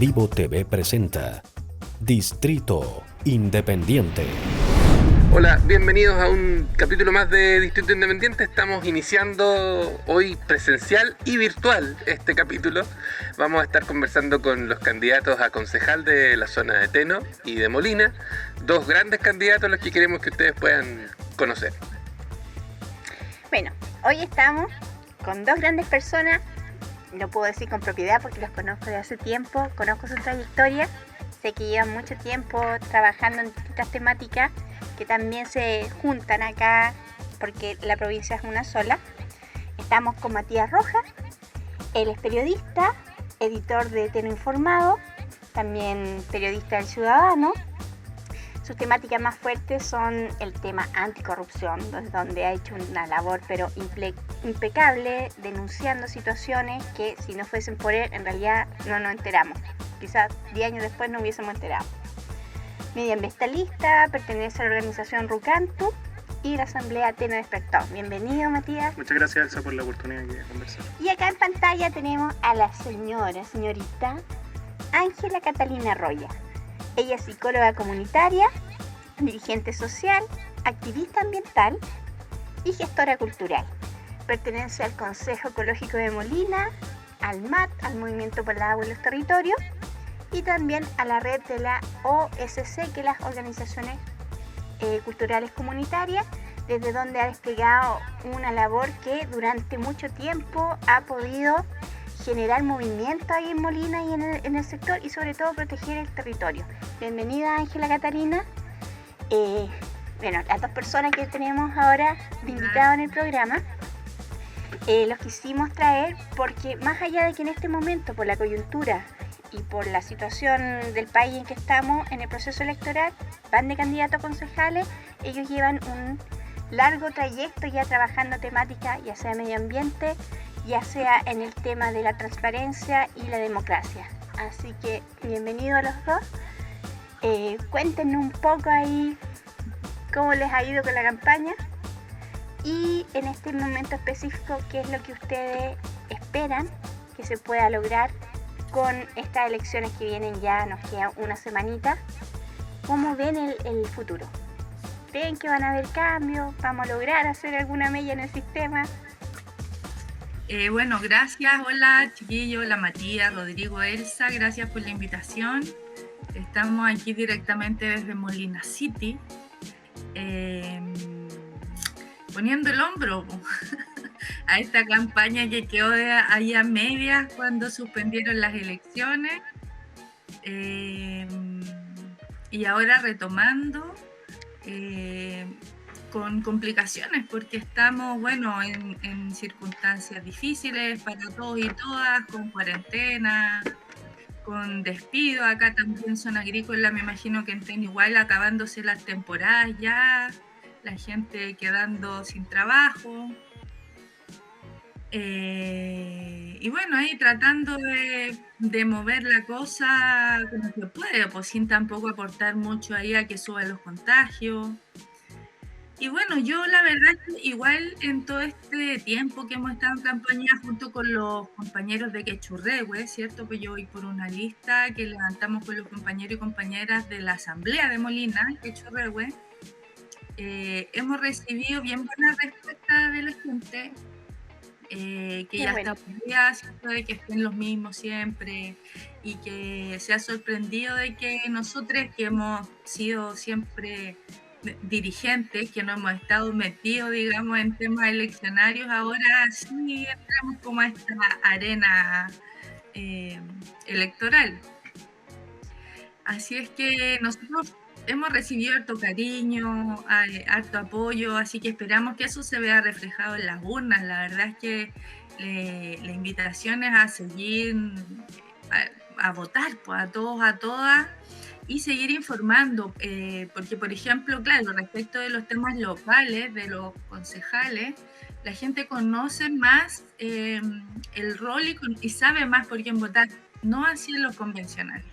Vivo TV presenta Distrito Independiente. Hola, bienvenidos a un capítulo más de Distrito Independiente. Estamos iniciando hoy presencial y virtual este capítulo. Vamos a estar conversando con los candidatos a concejal de la zona de Teno y de Molina. Dos grandes candidatos a los que queremos que ustedes puedan conocer. Bueno, hoy estamos con dos grandes personas. Lo puedo decir con propiedad porque los conozco de hace tiempo, conozco su trayectoria. Sé que llevan mucho tiempo trabajando en distintas temáticas que también se juntan acá porque la provincia es una sola. Estamos con Matías Rojas, él es periodista, editor de Teno Informado, también periodista del Ciudadano. Sus temáticas más fuertes son el tema anticorrupción, donde ha hecho una labor pero impecable denunciando situaciones que si no fuesen por él en realidad no nos enteramos. Quizás 10 años después no hubiésemos enterado. Medioambientalista, pertenece a la organización Rucantu y la Asamblea Teno Despertó. Bienvenido, Matías. Muchas gracias, Elsa, por la oportunidad de conversar. Y acá en pantalla tenemos a la señorita Ángela Catalina Roya. Ella es psicóloga comunitaria, dirigente social, activista ambiental y gestora cultural. Pertenece al Consejo Ecológico de Molina, al MAT, al Movimiento por el Agua y los Territorios, y también a la red de la OSC, que es las organizaciones culturales comunitarias, desde donde ha desplegado una labor que durante mucho tiempo ha podido generar movimiento ahí en Molina y en el sector, y sobre todo proteger el territorio. Bienvenida, Ángela Catalina. Bueno, las dos personas que tenemos ahora de invitado en el programa, los quisimos traer porque más allá de que en este momento, por la coyuntura y por la situación del país en que estamos en el proceso electoral, van de candidatos a concejales, ellos llevan un largo trayecto ya trabajando temática, ya sea medio ambiente, ya sea en el tema de la transparencia y la democracia. Así que bienvenidos a los dos. Cuéntenos un poco ahí cómo les ha ido con la campaña y en este momento específico qué es lo que ustedes esperan que se pueda lograr con estas elecciones que vienen. Ya nos queda una semanita. ¿Cómo ven el futuro? ¿Creen que van a haber cambios? ¿Vamos a lograr hacer alguna mella en el sistema? Bueno, gracias. Hola, chiquillos. Hola, Matías, Rodrigo, Elsa. Gracias por la invitación. Estamos aquí directamente desde Molina City, poniendo el hombro a esta campaña que quedó ahí a medias cuando suspendieron las elecciones, y ahora retomando con complicaciones porque estamos, bueno, en circunstancias difíciles para todos y todas, con cuarentena, con despido. Acá también zona agrícola, me imagino que en Teno igual, acabándose las temporadas ya, la gente quedando sin trabajo. Y bueno, ahí tratando de mover la cosa como se puede, pues sin tampoco aportar mucho ahí a que suban los contagios. Y bueno, yo la verdad es que igual en todo este tiempo que hemos estado en campaña junto con los compañeros de Quechurrehue, ¿cierto? Pues yo voy por una lista que levantamos con los compañeros y compañeras de la Asamblea de Molina, Quechurrehue. Hemos recibido bien buena respuesta de la gente, que ya está aburrida, ¿cierto? De que estén los mismos siempre y que se ha sorprendido de que nosotros, que hemos sido siempre dirigentes, que no hemos estado metidos, digamos, en temas eleccionarios, ahora sí entramos como a esta arena electoral. Así es que nosotros hemos recibido harto cariño, harto apoyo, así que esperamos que eso se vea reflejado en las urnas. La verdad es que la invitación es a seguir, a votar, pues, a todos, a todas, y seguir informando, porque, por ejemplo, claro, respecto de los temas locales, de los concejales, la gente conoce más el rol y sabe más por quién votar, no así en los convencionales.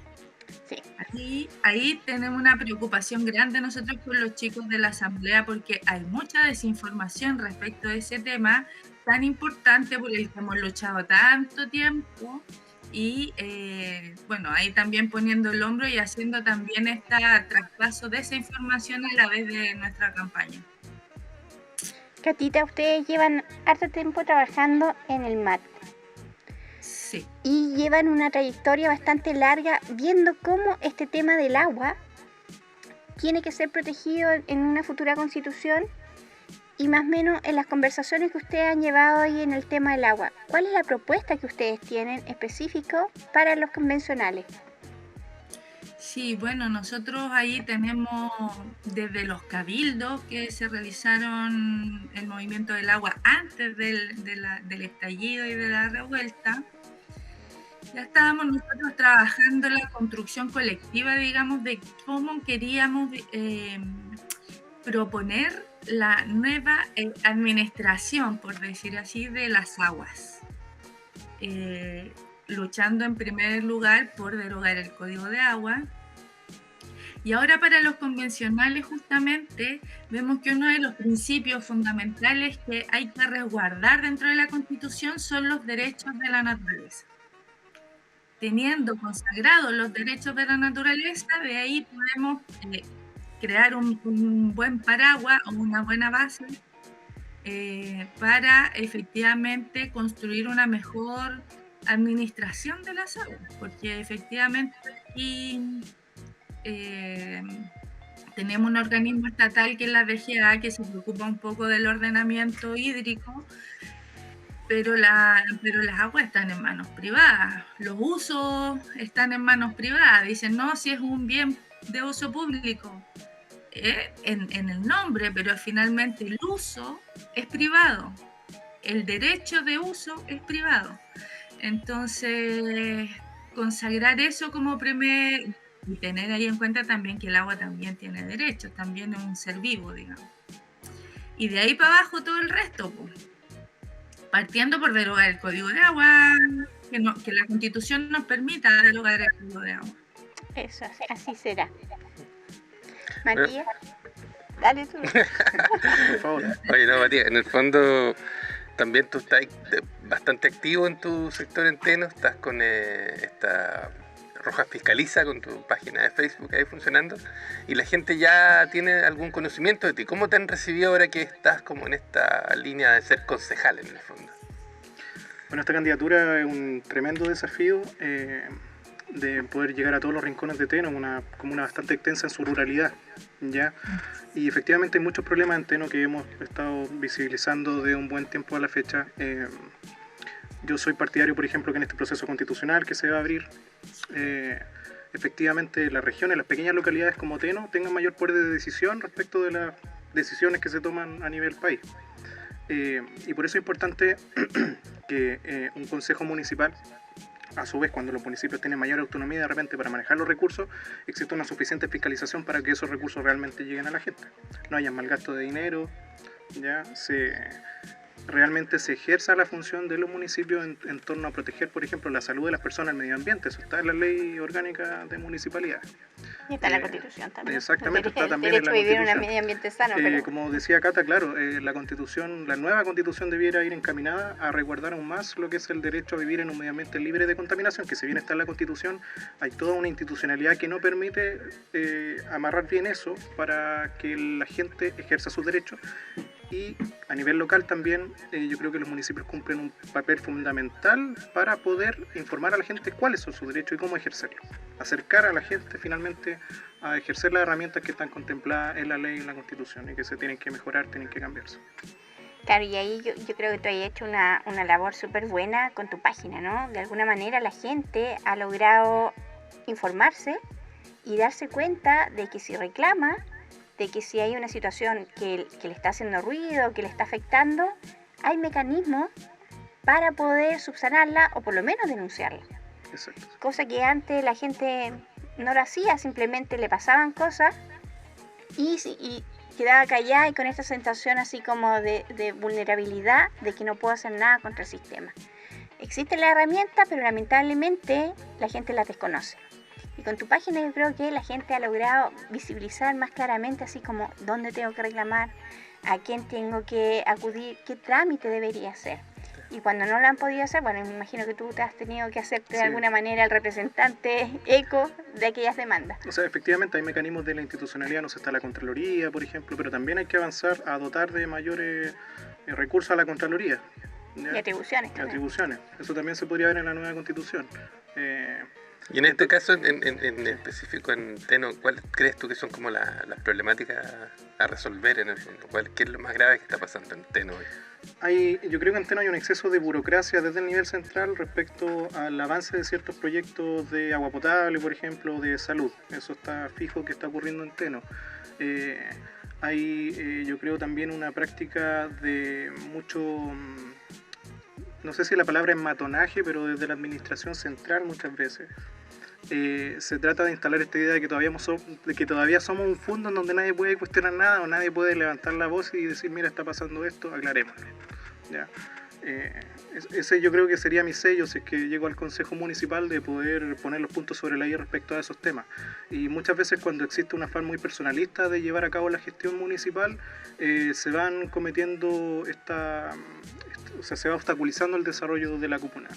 Sí. Ahí tenemos una preocupación grande nosotros con los chicos de la Asamblea, porque hay mucha desinformación respecto de ese tema tan importante por el que hemos luchado tanto tiempo y bueno, ahí también poniendo el hombro y haciendo también este traspaso de esa información a la vez de nuestra campaña. Catita, ustedes llevan harto tiempo trabajando en el mar. Sí. Y llevan una trayectoria bastante larga viendo cómo este tema del agua tiene que ser protegido en una futura constitución y más o menos en las conversaciones que ustedes han llevado ahí en el tema del agua. ¿Cuál es la propuesta que ustedes tienen específico para los convencionales? Sí, bueno, nosotros ahí tenemos desde los cabildos que se realizaron el movimiento del agua antes del estallido y de la revuelta. Ya estábamos nosotros trabajando la construcción colectiva, digamos, de cómo queríamos proponer la nueva administración, por decir así, de las aguas. Luchando en primer lugar por derogar el Código de Agua. Y ahora para los convencionales justamente vemos que uno de los principios fundamentales que hay que resguardar dentro de la Constitución son los derechos de la naturaleza. Teniendo consagrados los derechos de la naturaleza, de ahí podemos crear un buen paraguas o una buena base para efectivamente construir una mejor administración de las aguas, porque efectivamente aquí tenemos un organismo estatal que es la DGA, que se preocupa un poco del ordenamiento hídrico, pero las aguas están en manos privadas, los usos están en manos privadas. Dicen, no, si es un bien de uso público, en el nombre, pero finalmente el uso es privado, el derecho de uso es privado. Entonces, consagrar eso como primer, y tener ahí en cuenta también que el agua también tiene derechos, también es un ser vivo, digamos. Y de ahí para abajo todo el resto, pues. Partiendo por derogar el Código de Agua, que la Constitución nos permita derogar el Código de Agua. Eso, así será. Matías, dale tú. Por favor. Oye, no, Matías, en el fondo también tú estás bastante activo en tu sector entero, estás con esta Rojas Fiscaliza, con tu página de Facebook ahí funcionando, y la gente ya tiene algún conocimiento de ti. ¿Cómo te han recibido ahora que estás como en esta línea de ser concejal en el fondo? Bueno, esta candidatura es un tremendo desafío de poder llegar a todos los rincones de Teno, una comuna bastante extensa en su ruralidad, ¿ya? Y efectivamente hay muchos problemas en Teno que hemos estado visibilizando de un buen tiempo a la fecha. Yo soy partidario, por ejemplo, que en este proceso constitucional que se va a abrir, efectivamente las regiones, las pequeñas localidades como Teno tengan mayor poder de decisión respecto de las decisiones que se toman a nivel país. Y por eso es importante que un consejo municipal, a su vez, cuando los municipios tienen mayor autonomía de repente para manejar los recursos, existe una suficiente fiscalización para que esos recursos realmente lleguen a la gente. No haya mal gasto de dinero, ya realmente se ejerza la función de los municipios en torno a proteger, por ejemplo, la salud de las personas, el medio ambiente. Eso está en la ley orgánica de municipalidad. Y está en la Constitución también. Exactamente, está también el derecho en la a vivir Constitución. un medio ambiente sano. Pero... Como decía Cata, claro, la nueva Constitución debiera ir encaminada a resguardar aún más lo que es el derecho a vivir en un medio ambiente libre de contaminación, que si bien está en la Constitución, hay toda una institucionalidad que no permite amarrar bien eso para que la gente ejerza sus derechos. Y a nivel local también yo creo que los municipios cumplen un papel fundamental para poder informar a la gente cuáles son sus derechos y cómo ejercerlos. Acercar a la gente finalmente a ejercer las herramientas que están contempladas en la ley y en la Constitución y que se tienen que mejorar, tienen que cambiarse. Claro, y ahí yo creo que tú has hecho una labor súper buena con tu página, ¿no? De alguna manera la gente ha logrado informarse y darse cuenta de que si reclama, de que si hay una situación que le está haciendo ruido, que le está afectando, hay mecanismos para poder subsanarla o por lo menos denunciarla. Exacto. Cosa que antes la gente no lo hacía, simplemente le pasaban cosas y quedaba callada y con esta sensación así como de vulnerabilidad, de que no puedo hacer nada contra el sistema. Existe la herramienta, pero lamentablemente la gente la desconoce. Y con tu página yo creo que la gente ha logrado visibilizar más claramente así como dónde tengo que reclamar, a quién tengo que acudir, qué trámite debería hacer. Y cuando no lo han podido hacer, bueno, me imagino que tú te has tenido que hacerte de Sí. alguna manera el representante eco de aquellas demandas. O sea, efectivamente hay mecanismos de la institucionalidad, no sé, está la Contraloría, por ejemplo, pero también hay que avanzar a dotar de mayores recursos a la Contraloría. ¿ya? Y atribuciones Y también. atribuciones. Eso también se podría ver en la nueva Constitución. Y en este caso, en específico en Teno, ¿cuál crees tú que son como las problemáticas a resolver en el fondo? ¿Qué es lo más grave que está pasando en Teno hoy? Yo creo que en Teno hay un exceso de burocracia desde el nivel central respecto al avance de ciertos proyectos de agua potable, por ejemplo, de salud. Eso está fijo que está ocurriendo en Teno. Yo creo también una práctica de mucho, no sé si la palabra es matonaje, pero desde la administración central muchas veces. Se trata de instalar esta idea de que todavía somos un fondo en donde nadie puede cuestionar nada o nadie puede levantar la voz y decir, mira, está pasando esto, aclarémoslo. ¿Ya? Ese yo creo que sería mi sello si es que llego al Consejo Municipal, de poder poner los puntos sobre la I respecto a esos temas. Y muchas veces cuando existe un afán muy personalista de llevar a cabo la gestión municipal, se van cometiendo se va obstaculizando el desarrollo de la comuna.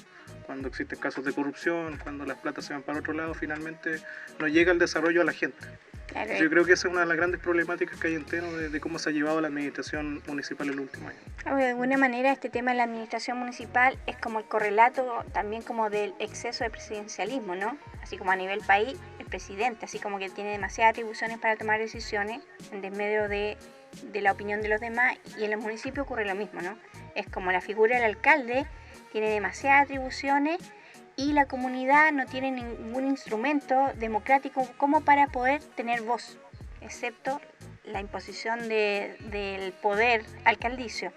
Cuando existen casos de corrupción, cuando las platas se van para otro lado, finalmente no llega el desarrollo a la gente. Claro, Yo creo que esa es una de las grandes problemáticas que hay en Teno de cómo se ha llevado la administración municipal en el último año. de alguna manera este tema de la administración municipal es como el correlato también como del exceso de presidencialismo, ¿no? Así como a nivel país, el presidente, así como que tiene demasiadas atribuciones para tomar decisiones en desmedro de la opinión de los demás, y en los municipios ocurre lo mismo, ¿no? Es como la figura del alcalde tiene demasiadas atribuciones y la comunidad no tiene ningún instrumento democrático como para poder tener voz, excepto la imposición del poder alcaldicio.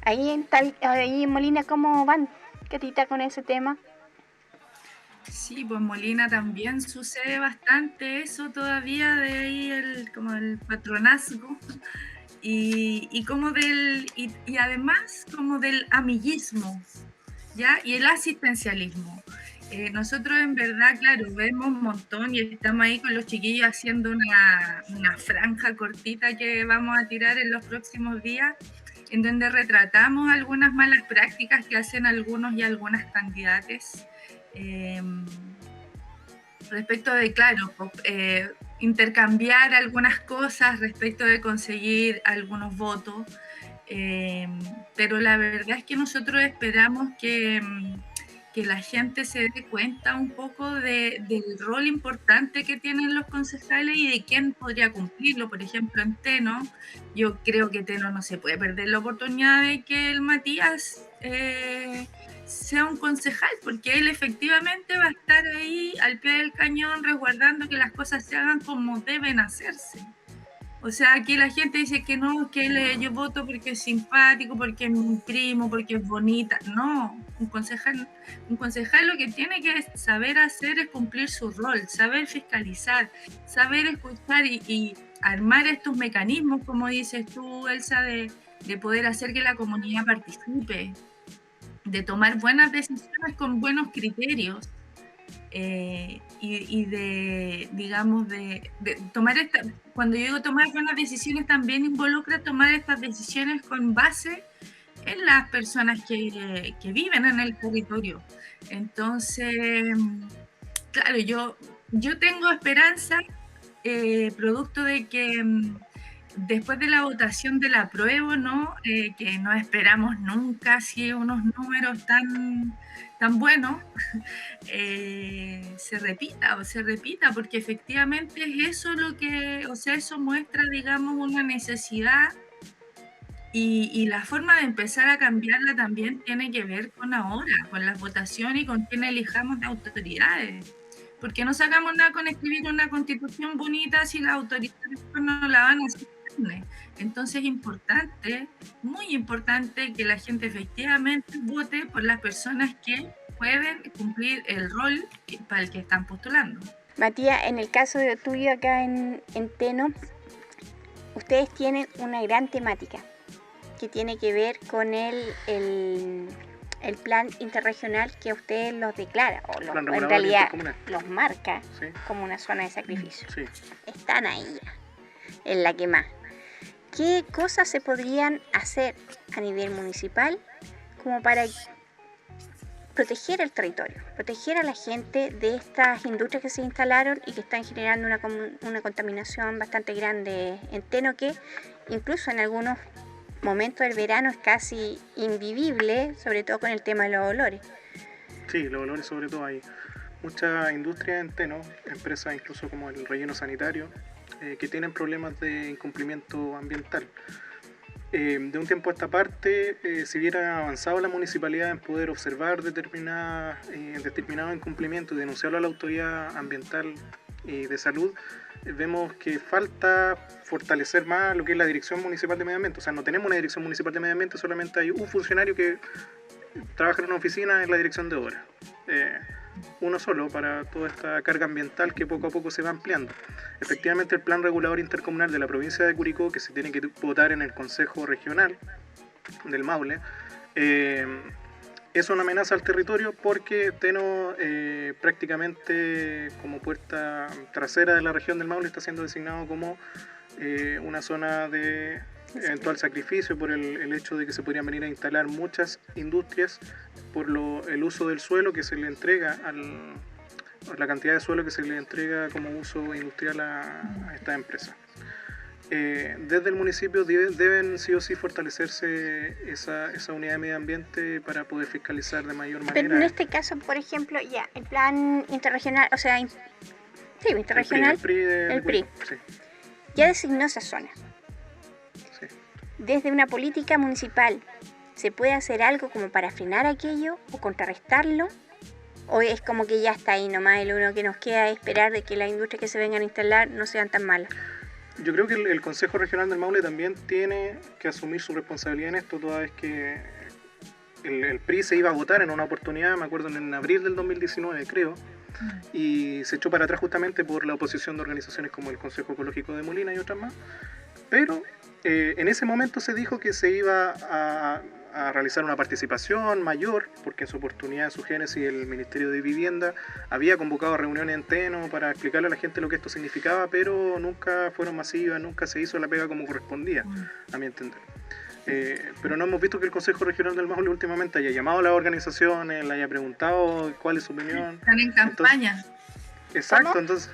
Ahí en Molina, ¿cómo van, Catita, con ese tema? Sí, pues Molina también sucede bastante eso todavía, de ahí como el patronazgo y como y además como del amiguismo, ¿ya? Y el asistencialismo. Nosotros en verdad, claro, vemos un montón y estamos ahí con los chiquillos haciendo una franja cortita que vamos a tirar en los próximos días, en donde retratamos algunas malas prácticas que hacen algunos y algunas candidatos. Respecto de, claro, intercambiar algunas cosas respecto de conseguir algunos votos, pero la verdad es que nosotros esperamos que la gente se dé cuenta un poco del rol importante que tienen los concejales y de quién podría cumplirlo. Por ejemplo, en Teno, yo creo que Teno no se puede perder la oportunidad de que el Matías sea un concejal, porque él efectivamente va a estar ahí al pie del cañón resguardando que las cosas se hagan como deben hacerse. O sea, aquí la gente dice que no, que yo voto porque es simpático, porque es mi primo, porque es bonita. No, un concejal lo que tiene que saber hacer es cumplir su rol, saber fiscalizar, saber escuchar y armar estos mecanismos, como dices tú, Elsa, de poder hacer que la comunidad participe, de tomar buenas decisiones con buenos criterios. Y de, digamos, de tomar cuando yo digo tomar buenas decisiones, también involucra tomar estas decisiones con base en las personas que viven en el territorio. Entonces, claro, yo tengo esperanza, producto de que después de la votación del apruebo, ¿no? Que no esperamos nunca así unos números tan buenos, se repita, porque efectivamente es eso eso muestra, digamos, una necesidad, y la forma de empezar a cambiarla también tiene que ver con ahora, con las votaciones y con quién elijamos de autoridades. Porque no sacamos nada con escribir una constitución bonita si las autoridades no la van a hacer. Entonces es importante, muy importante, que la gente efectivamente vote por las personas que pueden cumplir el rol para el que están postulando. Matías, en el caso de tuyo acá en Teno, ustedes tienen una gran temática que tiene que ver con el plan interregional que a ustedes los declara, o en realidad los marca, sí, como una zona de sacrificio. Sí. Están ahí ya, en la que más. ¿Qué cosas se podrían hacer a nivel municipal como para proteger el territorio, proteger a la gente de estas industrias que se instalaron y que están generando una contaminación bastante grande en Teno, que incluso en algunos momentos del verano es casi invivible, sobre todo con el tema de los olores. Sí, los olores sobre todo. Hay muchas industrias en Teno, empresas incluso como el relleno sanitario, que tienen problemas de incumplimiento ambiental. De un tiempo a esta parte, si hubiera avanzado la municipalidad en poder observar determinados incumplimientos y denunciarlo a la autoridad ambiental y de salud, vemos que falta fortalecer más lo que es la Dirección Municipal de Medio Ambiente. O sea, no tenemos una Dirección Municipal de Medio Ambiente, solamente hay un funcionario que trabaja en una oficina en la dirección de obras. Uno solo para toda esta carga ambiental que poco a poco se va ampliando. Efectivamente, el Plan Regulador Intercomunal de la provincia de Curicó, que se tiene que votar en el Consejo Regional del Maule, es una amenaza al territorio porque Teno, prácticamente como puerta trasera de la región del Maule, está siendo designado como una zona de eventual sacrificio por el hecho de que se podrían venir a instalar muchas industrias por el uso del suelo que se le entrega, la cantidad de suelo que se le entrega como uso industrial a esta empresa. Desde el municipio deben sí o sí fortalecerse esa unidad de medio ambiente para poder fiscalizar de mayor manera. Pero en este caso, por ejemplo, ya el plan interregional, o sea, interregional, el PRI, sí. Ya designó esa zona. Sí. Desde una política municipal, ¿se puede hacer algo como para frenar aquello o contrarrestarlo? ¿O es como que ya está ahí nomás y lo único que nos queda es esperar de que las industrias que se vengan a instalar no sean tan malas? Yo creo que el Consejo Regional del Maule también tiene que asumir su responsabilidad en esto, toda vez que el PRI se iba a votar en una oportunidad, me acuerdo en abril del 2019 creo, y se echó para atrás justamente por la oposición de organizaciones como el Consejo Ecológico de Molina y otras más, pero en ese momento se dijo que se iba a realizar una participación mayor, porque en su oportunidad, en su génesis, el Ministerio de Vivienda había convocado reuniones en Teno para explicarle a la gente lo que esto significaba, pero nunca fueron masivas, nunca se hizo la pega como correspondía, a mi entender. Pero no hemos visto que el Consejo Regional del Maule últimamente haya llamado a las organizaciones, le haya preguntado cuál es su opinión. Están en campaña. Entonces, exacto, ¿cómo? entonces...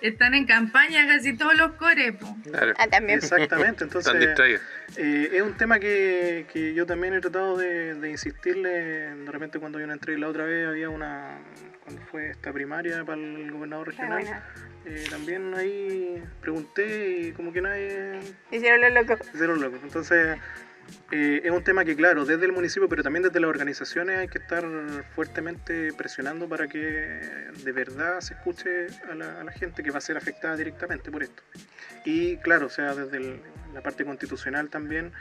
Están en campaña casi todos los cores, po. Claro. También. Exactamente, entonces Están distraídos. es un tema que yo también he tratado de insistirle. De repente cuando yo no entré la otra vez había cuando fue esta primaria para el gobernador regional, también ahí pregunté y como que nadie... Hicieron los locos. Hicieron locos. Entonces es un tema que claro, desde el municipio pero también desde las organizaciones hay que estar fuertemente presionando para que de verdad se escuche a la gente que va a ser afectada directamente por esto. Y claro, o sea, desde la parte constitucional también,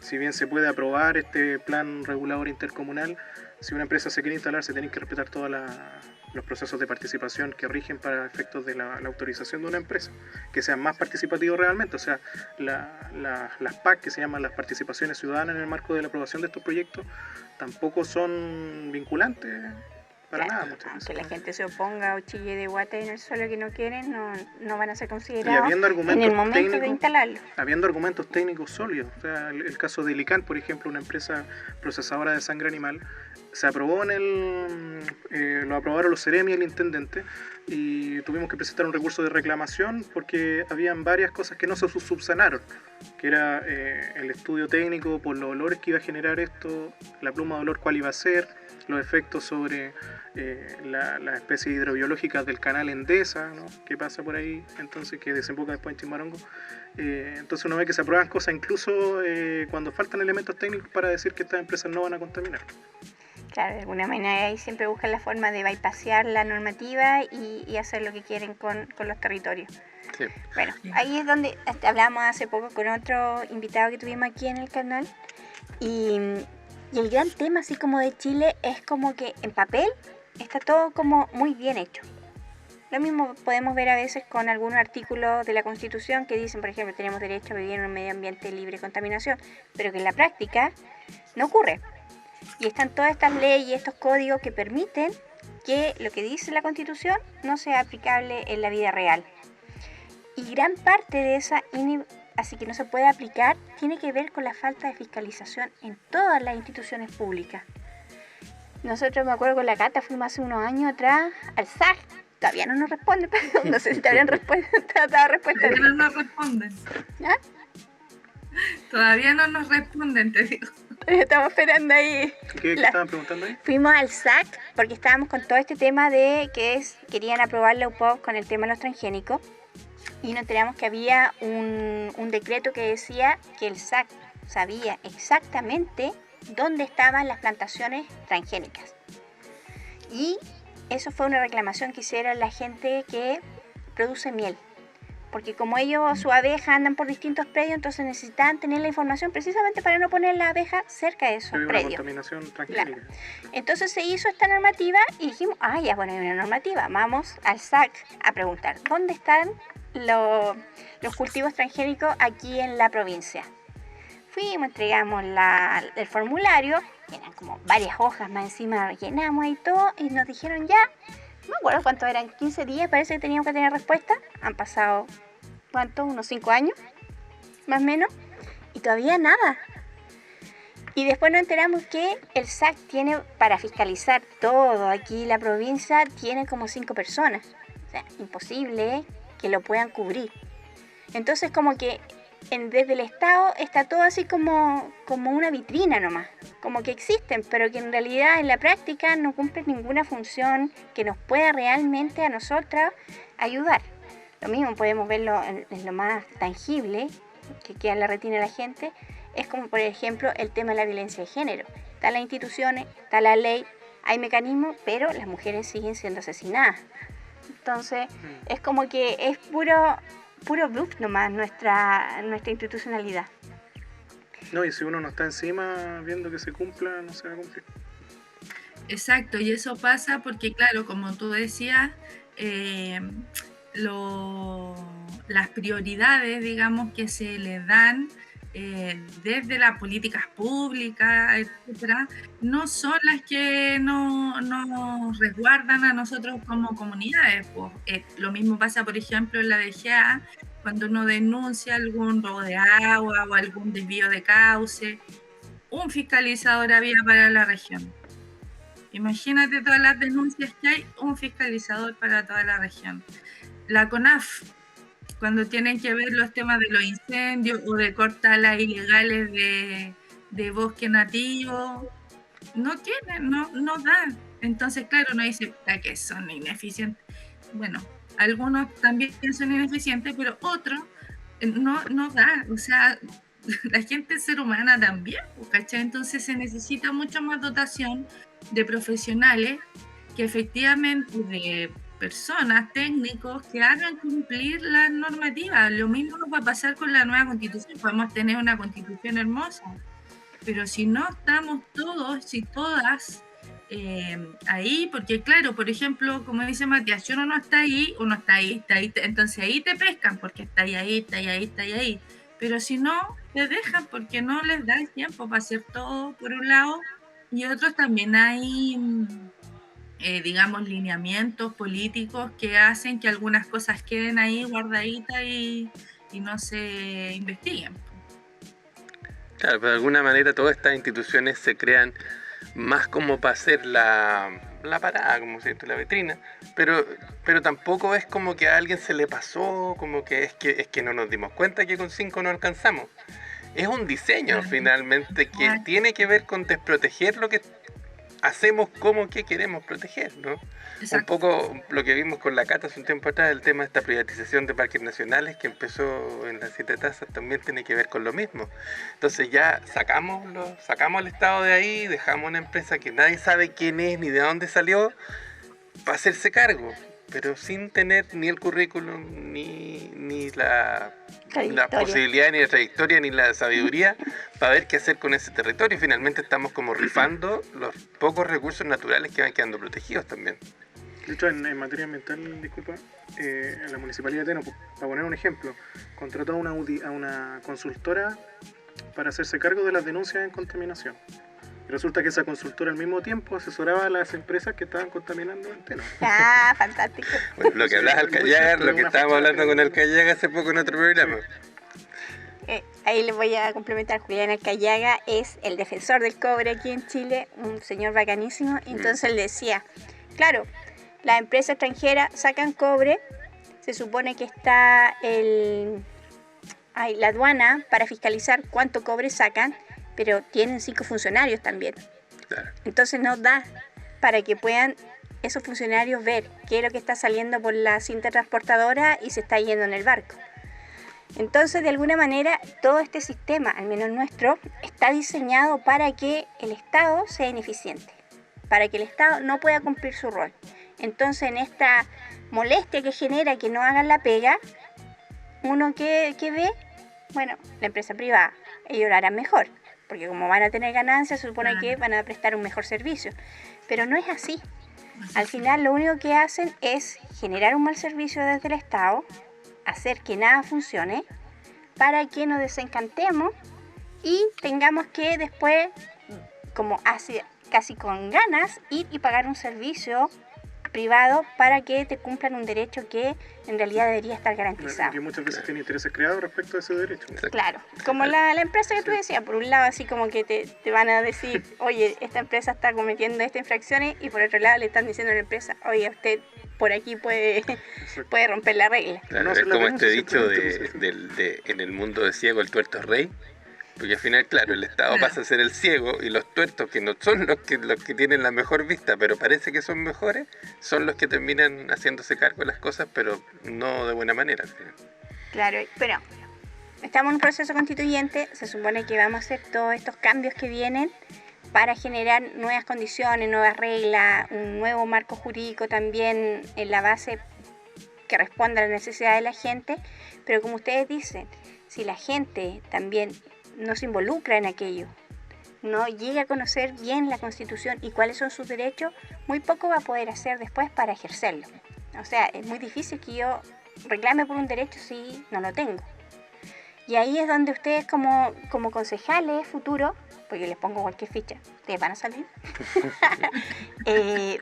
si bien se puede aprobar este plan regulador intercomunal, si una empresa se quiere instalar se tienen que respetar todos los procesos de participación que rigen para efectos de la autorización de una empresa, que sean más participativos realmente. O sea, las PAC, que se llaman las participaciones ciudadanas en el marco de la aprobación de estos proyectos, tampoco son vinculantes para nada muchas veces. Aunque la gente se oponga o chille de guata en el suelo que no quieren, no van a ser Y considerados habiendo en argumentos el momento de técnicos, instalarlo. habiendo argumentos técnicos sólidos, o sea, el caso de Lican, por ejemplo, una empresa procesadora de sangre animal, se aprobó lo aprobaron los Ceremi y el intendente, y tuvimos que presentar un recurso de reclamación porque habían varias cosas que no se subsanaron, que era el estudio técnico por los olores que iba a generar esto, la pluma de olor cuál iba a ser, los efectos sobre la especie hidrobiológica del canal Endesa, ¿no? Que pasa por ahí, entonces que desemboca después en Chimbarongo. Entonces uno ve que se aprueban cosas incluso cuando faltan elementos técnicos para decir que estas empresas no van a contaminar. Claro, de alguna manera ahí siempre buscan la forma de bypassear la normativa y hacer lo que quieren con los territorios. Sí. Bueno, ahí es donde hablamos hace poco con otro invitado que tuvimos aquí en el canal y el gran tema así como de Chile es como que en papel está todo como muy bien hecho. Lo mismo podemos ver a veces con algunos artículos de la Constitución que dicen, por ejemplo, tenemos derecho a vivir en un medio ambiente libre de contaminación, pero que en la práctica no ocurre. Y están todas estas leyes, estos códigos que permiten que lo que dice la Constitución no sea aplicable en la vida real. Y gran parte de esa así que no se puede aplicar, tiene que ver con la falta de fiscalización en todas las instituciones públicas. Nosotros, me acuerdo con la Cata, fuimos hace unos años atrás al SAC, todavía no nos responden, pero no sé si te habrían dado respuesta. Todavía no nos responden. ¿Ah? Todavía no nos responden, te digo. Estamos esperando ahí. ¿Qué estaban preguntando ahí? Fuimos al SAC porque estábamos con todo este tema de querían aprobar la UPOV con el tema de los transgénicos, y nos enteramos que había un decreto que decía que el SAC sabía exactamente dónde estaban las plantaciones transgénicas. Y eso fue una reclamación que hicieron la gente que produce miel. Porque como ellos, su abeja, andan por distintos predios, entonces necesitaban tener la información precisamente para no poner la abeja cerca de esos Había una predios. contaminación transgénica. Claro. Entonces se hizo esta normativa y dijimos, ya, bueno, hay una normativa, vamos al SAC a preguntar, ¿dónde están los cultivos transgénicos aquí en la provincia? Fuimos, entregamos el formulario, eran como varias hojas más encima, llenamos ahí todo y nos dijeron ya, no me acuerdo cuánto eran, 15 días, parece que teníamos que tener respuesta. Han pasado, ¿cuánto? Unos 5 años, más o menos, y todavía nada. Y después nos enteramos que el SAC tiene, para fiscalizar todo aquí la provincia, tiene como 5 personas. O sea, imposible que lo puedan cubrir. Entonces como que desde el Estado está todo así como una vitrina nomás, como que existen, pero que en realidad en la práctica no cumplen ninguna función que nos pueda realmente a nosotras ayudar. Lo mismo podemos verlo en lo más tangible que queda en la retina de la gente, es como por ejemplo el tema de la violencia de género. Están las instituciones, está la ley, hay mecanismos, pero las mujeres siguen siendo asesinadas. Entonces es como que es puro bluff nomás nuestra institucionalidad. No, y si uno no está encima viendo que se cumpla, no se va a cumplir. Exacto, y eso pasa porque, claro, como tú decías, las prioridades, digamos, que se le dan desde las políticas públicas, etcétera, no son las que nos resguardan a nosotros como comunidades. Pues, lo mismo pasa, por ejemplo, en la DGA, cuando uno denuncia algún robo de agua o algún desvío de cauce, un fiscalizador había para la región. Imagínate todas las denuncias que hay, un fiscalizador para toda la región. La CONAF, cuando tienen que ver los temas de los incendios o de cortalas ilegales de bosque nativo, no tienen, no dan. Entonces, claro, uno dice que son ineficientes. Bueno, algunos también son ineficientes, pero otros no dan. O sea, la gente es ser humana también, ¿cachai? Entonces se necesita mucha más dotación de profesionales que efectivamente, de personas, técnicos que hagan cumplir las normativas. Lo mismo nos va a pasar con la nueva constitución. Podemos tener una constitución hermosa, pero si no estamos todos y todas ahí, porque claro, por ejemplo, como dice Matías, si uno no está ahí, uno está ahí, entonces ahí te pescan porque está ahí. Pero si no, te dejan porque no les da el tiempo para hacer todo por un lado, y otros también hay digamos, lineamientos políticos que hacen que algunas cosas queden ahí guardaditas y no se investiguen. Claro, pero de alguna manera todas estas instituciones se crean más como para hacer la parada, como si la vitrina, pero tampoco es como que a alguien se le pasó, como que es que no nos dimos cuenta que con 5 no alcanzamos. Es un diseño finalmente que tiene que ver con desproteger lo que hacemos, como que queremos proteger, ¿no? Exacto. Un poco lo que vimos con la Cata hace un tiempo atrás, el tema de esta privatización de parques nacionales que empezó en las 7 tazas, también tiene que ver con lo mismo. Entonces ya sacamos al Estado de ahí, dejamos una empresa que nadie sabe quién es ni de dónde salió para hacerse cargo, pero sin tener ni el currículum, ni la posibilidad, ni la trayectoria, ni la sabiduría para ver qué hacer con ese territorio. Y finalmente estamos como rifando los pocos recursos naturales que van quedando protegidos también. De hecho, en materia ambiental, disculpa, la Municipalidad de Temuco, para poner un ejemplo, contrató a una consultora para hacerse cargo de las denuncias en contaminación. Y resulta que esa consultora al mismo tiempo asesoraba a las empresas que estaban contaminando en Temuco. Ah, fantástico. Bueno, lo que hablaba Alcayaga, lo que estábamos hablando con Alcayaga hace poco en otro programa. ahí les voy a complementar. Julián Alcayaga es el defensor del cobre aquí en Chile, un señor bacanísimo. Entonces él decía, claro, las empresas extranjeras sacan cobre, se supone que está la aduana para fiscalizar cuánto cobre sacan, pero tienen 5 funcionarios también. Claro. Entonces no da para que puedan esos funcionarios ver qué es lo que está saliendo por la cinta transportadora y se está yendo en el barco. Entonces, de alguna manera, todo este sistema, al menos nuestro, está diseñado para que el Estado sea ineficiente, para que el Estado no pueda cumplir su rol. Entonces, en esta molestia que genera que no hagan la pega, uno que ve, bueno, la empresa privada, ellos lo harán mejor, porque como van a tener ganancias, se supone que van a prestar un mejor servicio. Pero no es así. Al final, lo único que hacen es generar un mal servicio desde el Estado, hacer que nada funcione, para que nos desencantemos y tengamos que después, como casi con ganas, ir y pagar un servicio privado para que te cumplan un derecho que en realidad debería estar garantizado. Que muchas veces tiene intereses creados respecto a ese derecho. Claro, como la empresa que tú decías, por un lado así como que te van a decir, oye, esta empresa está cometiendo estas infracciones, y por otro lado le están diciendo a la empresa, oye, usted por aquí puede romper la regla. Claro, No es se la como denuncia, este dicho simplemente en el mundo de ciego el tuerto es rey, porque al final, claro, el Estado pasa a ser el ciego y los tuertos, que no son los que tienen la mejor vista, pero parece que son mejores, son los que terminan haciéndose cargo de las cosas, pero no de buena manera. Claro, pero estamos en un proceso constituyente, se supone que vamos a hacer todos estos cambios que vienen para generar nuevas condiciones, nuevas reglas, un nuevo marco jurídico también en la base que responda a las necesidades de la gente, pero como ustedes dicen, si la gente también no se involucra en aquello, no llega a conocer bien la Constitución y cuáles son sus derechos, muy poco va a poder hacer después para ejercerlo. O sea, es muy difícil que yo reclame por un derecho si no lo tengo. Y ahí es donde ustedes como concejales futuros, porque les pongo cualquier ficha, ustedes van a salir,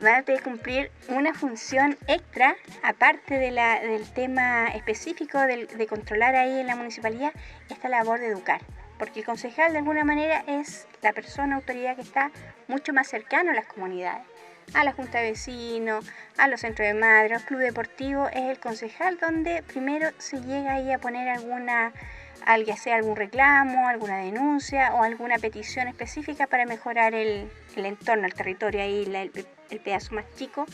van a tener que cumplir una función extra, aparte del tema específico de controlar ahí en la municipalidad, esta labor de educar. Porque el concejal de alguna manera es la persona, autoridad que está mucho más cercano a las comunidades, a la junta de vecinos, a los centros de madre, al club deportivo. Es el concejal donde primero se llega ahí a poner ya sea algún reclamo, alguna denuncia o alguna petición específica para mejorar el entorno, el territorio ahí, el pedazo más chico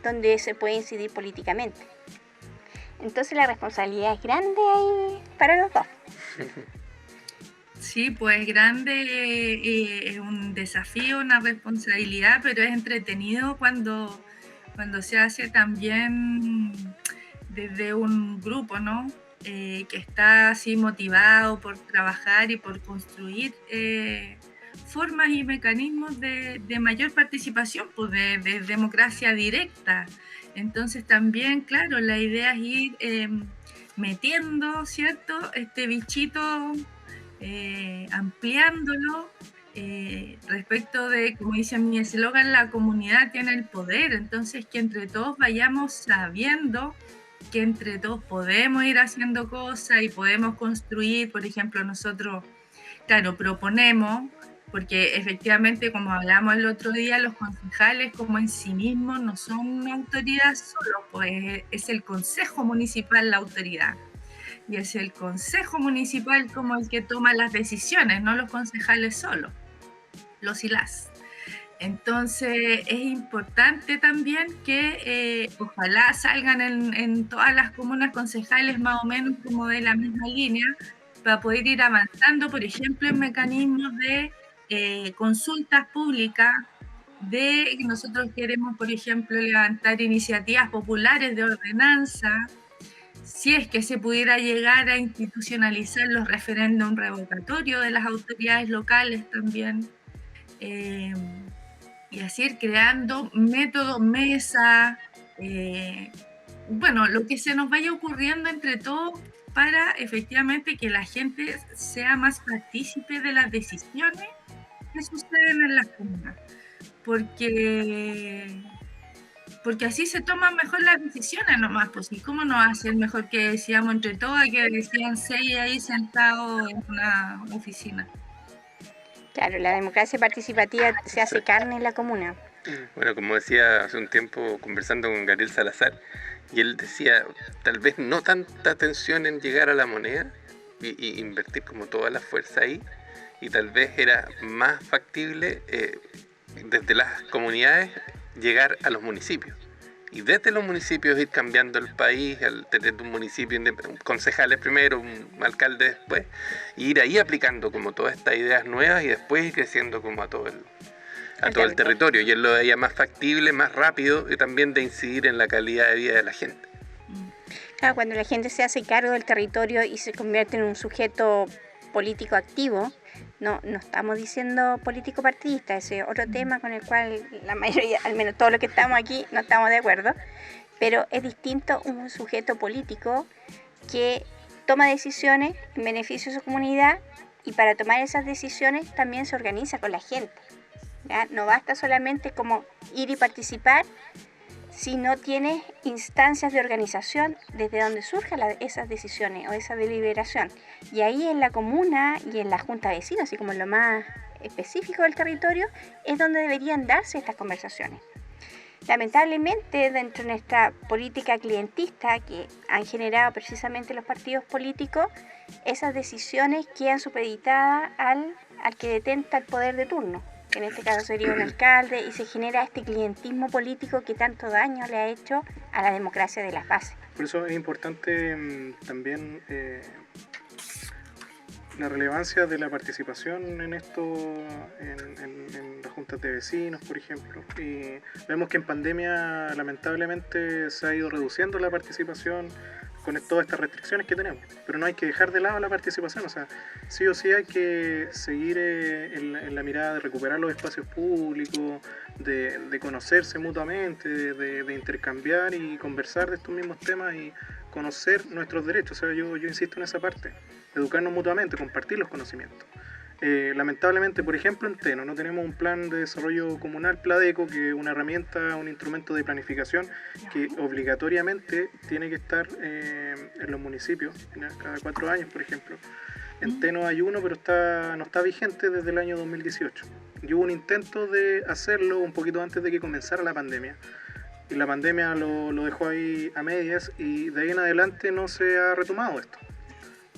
donde se puede incidir políticamente. Entonces la responsabilidad es grande ahí para los dos. Sí, pues grande, es un desafío, una responsabilidad, pero es entretenido cuando se hace también desde un grupo, ¿no? Que está así motivado por trabajar y por construir formas y mecanismos de mayor participación, pues de democracia directa. Entonces también, claro, la idea es ir metiendo, ¿cierto?, este bichito, ampliándolo respecto de, como dice mi eslogan, la comunidad tiene el poder. Entonces que entre todos vayamos sabiendo que entre todos podemos ir haciendo cosas y podemos construir. Por ejemplo, nosotros, claro, proponemos, porque efectivamente, como hablamos el otro día, los concejales como en sí mismos no son una autoridad solo, pues es el Consejo Municipal la autoridad. Y es el Consejo Municipal como el que toma las decisiones, no los concejales solos, los y las. Entonces es importante también que ojalá salgan en todas las comunas concejales más o menos como de la misma línea, para poder ir avanzando, por ejemplo, en mecanismos de consultas públicas, de que nosotros queremos, por ejemplo, levantar iniciativas populares de ordenanza. Si es que se pudiera llegar a institucionalizar los referéndums revocatorios de las autoridades locales también, y así ir creando métodos, mesas, bueno, lo que se nos vaya ocurriendo entre todos para efectivamente que la gente sea más partícipe de las decisiones que suceden en las comunas. Porque porque así se toman mejor las decisiones nomás, pues, ¿y cómo no va a ser mejor que decíamos entre todas, que decían 6 ahí sentados en una oficina? Claro, la democracia participativa se hace carne en la comuna. Bueno, como decía hace un tiempo conversando con Gabriel Salazar, y él decía, tal vez no tanta atención en llegar a la moneda y invertir como toda la fuerza ahí, y tal vez era más factible desde las comunidades llegar a los municipios. Y desde los municipios ir cambiando el país, al tener un municipio, concejales primero, un alcalde después, y ir ahí aplicando como todas estas ideas nuevas y después ir creciendo como a todo el territorio. Y él lo veía más factible, más rápido y también de incidir en la calidad de vida de la gente. Claro, cuando la gente se hace cargo del territorio y se convierte en un sujeto político activo, no estamos diciendo político partidista, ese es otro tema con el cual la mayoría, al menos todos los que estamos aquí, no estamos de acuerdo, pero es distinto un sujeto político que toma decisiones en beneficio de su comunidad y para tomar esas decisiones también se organiza con la gente, ¿ya? No basta solamente como ir y participar si no tienes instancias de organización desde donde surjan esas decisiones o esa deliberación. Y ahí en la comuna y en la junta de vecinos, así como en lo más específico del territorio, es donde deberían darse estas conversaciones. Lamentablemente, dentro de nuestra política clientista que han generado precisamente los partidos políticos, esas decisiones quedan supeditadas al que detenta el poder de turno. En este caso sería un alcalde, y se genera este clientismo político que tanto daño le ha hecho a la democracia de las bases. Por eso es importante también la relevancia de la participación en esto, en las juntas de vecinos, por ejemplo. Y vemos que en pandemia lamentablemente se ha ido reduciendo la participación con todas estas restricciones que tenemos, pero no hay que dejar de lado la participación, o sea, sí o sí hay que seguir en la mirada de recuperar los espacios públicos, de conocerse mutuamente, de intercambiar y conversar de estos mismos temas y conocer nuestros derechos. O sea, yo insisto en esa parte, educarnos mutuamente, compartir los conocimientos. Lamentablemente, por ejemplo, en Teno no tenemos un plan de desarrollo comunal, Pladeco, que es una herramienta, un instrumento de planificación que obligatoriamente tiene que estar en los municipios, cada 4 años, por ejemplo. En Teno hay uno, pero no está vigente desde el año 2018. Y hubo un intento de hacerlo un poquito antes de que comenzara la pandemia. Y la pandemia lo dejó ahí a medias y de ahí en adelante no se ha retomado esto,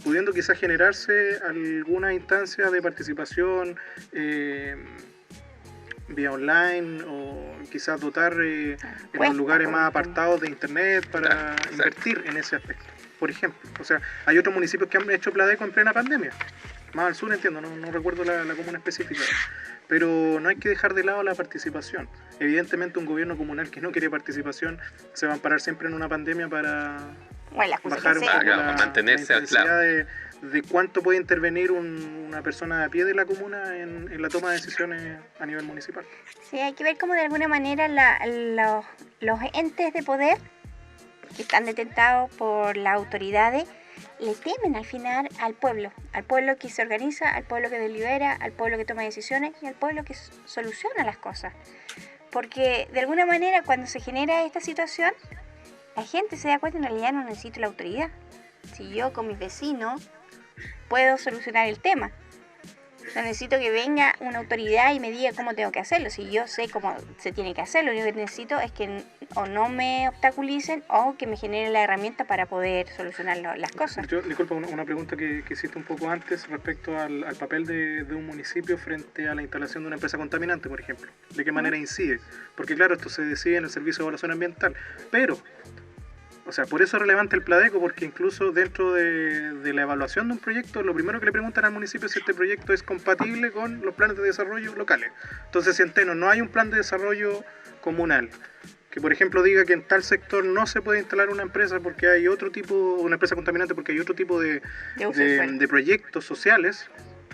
pudiendo quizás generarse alguna instancia de participación vía online o quizás dotar en los lugares más apartados de internet para invertir en ese aspecto, por ejemplo. O sea, hay otros municipios que han hecho Pladeco en plena pandemia, más al sur entiendo, no recuerdo la comuna específica, pero no hay que dejar de lado la participación. Evidentemente un gobierno comunal que no quiere participación se va a amparar siempre en una pandemia para bajar un poco la intensidad de cuánto puede intervenir una persona de a pie de la comuna en la toma de decisiones a nivel municipal. Sí, hay que ver cómo de alguna manera los entes de poder que están detentados por las autoridades le temen al final al pueblo que se organiza, al pueblo que delibera, al pueblo que toma decisiones y al pueblo que soluciona las cosas. Porque de alguna manera cuando se genera esta situación, la gente se da cuenta en realidad no necesito la autoridad. Si yo con mis vecinos puedo solucionar el tema, no necesito que venga una autoridad y me diga cómo tengo que hacerlo. Si yo sé cómo se tiene que hacer, lo único que necesito es que o no me obstaculicen o que me generen la herramienta para poder solucionar las cosas. Disculpa, una pregunta que hiciste un poco antes respecto al papel de un municipio frente a la instalación de una empresa contaminante, por ejemplo. ¿De qué manera incide? Porque claro, esto se decide en el Servicio de Evaluación Ambiental, pero o sea, por eso es relevante el Pladeco, porque incluso dentro de la evaluación de un proyecto, lo primero que le preguntan al municipio es si este proyecto es compatible con los planes de desarrollo locales. Entonces, si en Teno no hay un plan de desarrollo comunal, que por ejemplo diga que en tal sector no se puede instalar una empresa porque hay otro tipo, una empresa contaminante porque hay otro tipo de proyectos sociales,